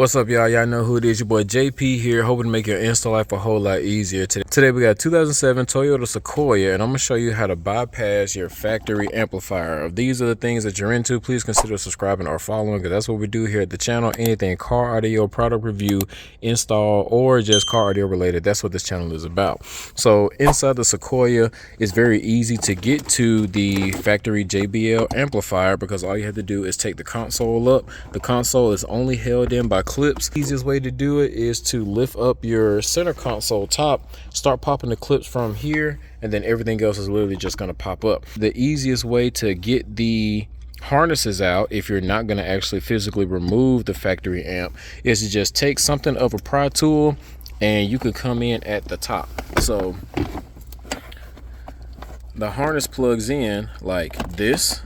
What's up, y'all? Y'all know who it is. Your boy JP here, hoping to make your install life a whole lot easier. Today we got 2007 Toyota Sequoia, and I'm going to show you how to bypass your factory amplifier. If these are the things that you're into, please consider subscribing or following, because that's what we do here at the channel. Anything car audio, product review, install, or just car audio related, that's what this channel is about. So inside the Sequoia, it's very easy to get to the factory JBL amplifier, because all you have to do is take the console up. The console is only held in by clips. Easiest way to do it is to lift up your center console top, start popping the clips from here, and then everything else is literally just going to pop up. The easiest way to get the harnesses out, if you're not going to actually physically remove the factory amp, is to just take something of a pry tool and you can come in at the top. So the harness plugs in like this,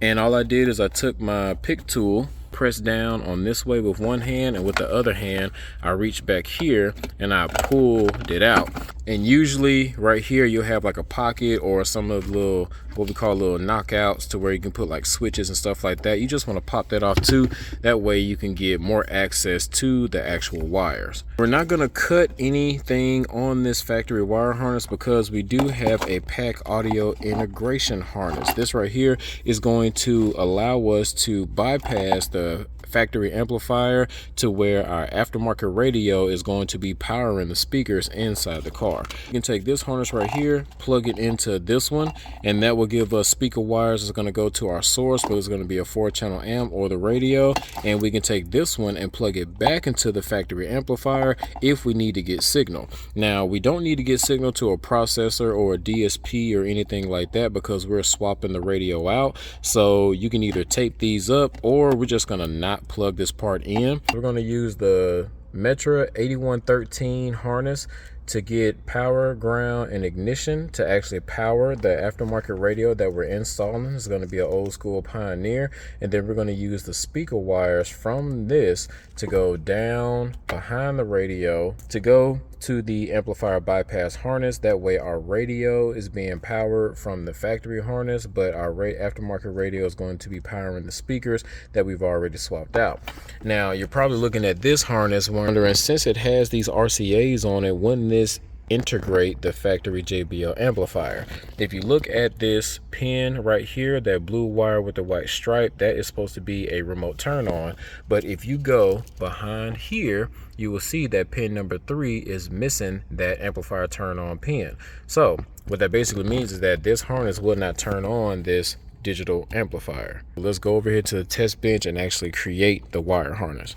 and all I did is I took my pick tool, pressed down on this way with one hand, and with the other hand I reached back here and I pulled it out. And usually right here you'll have like a pocket or some of the little, what we call little knockouts, to where you can put like switches and stuff like that. You just want to pop that off too. That way you can get more access to the actual wires. We're not going to cut anything on this factory wire harness because we do have a pack audio integration harness. This right here is going to allow us to bypass the factory amplifier to where our aftermarket radio is going to be powering the speakers inside the car. You can take this harness right here, plug it into this one, and that will give us speaker wires. It's going to go to our source, but it's going to be a 4-channel amp or the radio, and we can take this one and plug it back into the factory amplifier if we need to get signal. Now, we don't need to get signal to a processor or a DSP or anything like that, because we're swapping the radio out. So you can either tape these up, or we're just going to not plug this part in. We're going to use the Metra 8113 harness to get power, ground, and ignition to actually power the aftermarket radio that we're installing. It's going to be an old school Pioneer. And then we're going to use the speaker wires from this to go down behind the radio to go to the amplifier bypass harness. That way our radio is being powered from the factory harness, but our aftermarket radio is going to be powering the speakers that we've already swapped out. Now you're probably looking at this harness wondering, since it has these RCAs on it, wouldn't this integrate the factory JBL amplifier? If you look at this pin right here, that blue wire with the white stripe, that is supposed to be a remote turn on. But if you go behind here, you will see that pin number 3 is missing that amplifier turn on pin. So what that basically means is that this harness will not turn on this digital amplifier. Let's go over here to the test bench and actually create the wire harness.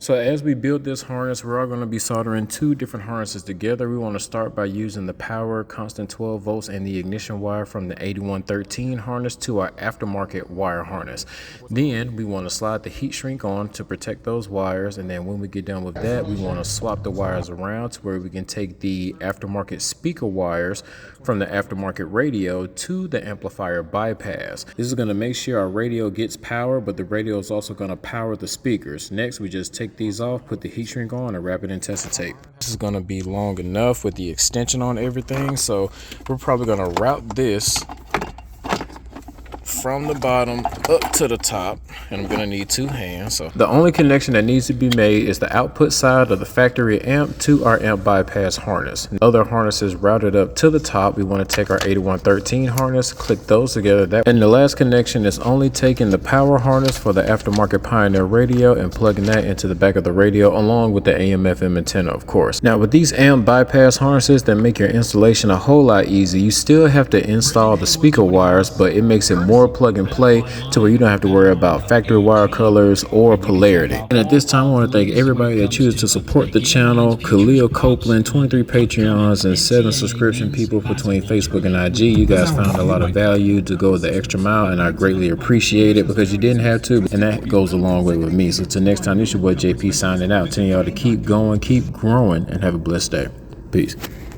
So as we build this harness, we're all going to be soldering 2 different harnesses together. We want to start by using the power constant 12 volts and the ignition wire from the 8113 harness to our aftermarket wire harness. Then we want to slide the heat shrink on to protect those wires. And then when we get done with that, we want to swap the wires around to where we can take the aftermarket speaker wires from the aftermarket radio to the amplifier bypass. This is going to make sure our radio gets power, but the radio is also going to power the speakers. Next, we just take these off, put the heat shrink on, and wrap it in Tessa tape. This is going to be long enough with the extension on everything, so we're probably going to route this from the bottom up to the top, and I'm going to need 2 hands. So the only connection that needs to be made is the output side of the factory amp to our amp bypass harness. Other harnesses routed up to the top, we want to take our 8113 harness, click those together. And the last connection is only taking the power harness for the aftermarket Pioneer radio and plugging that into the back of the radio, along with the AM/FM antenna, of course. Now with these amp bypass harnesses that make your installation a whole lot easier, you still have to install the speaker wires, but it makes it more plug and play to where you don't have to worry about factory wire colors or polarity. And at this time, I want to thank everybody that chooses to support the channel: Khalil Copeland, 23 Patreons, and 7 subscription people between Facebook and IG. You guys found a lot of value to go the extra mile, and I greatly appreciate it, because you didn't have to, and that goes a long way with me. So till next time, this is your boy JP signing out, telling y'all to keep going, keep growing, and have a blessed day. Peace.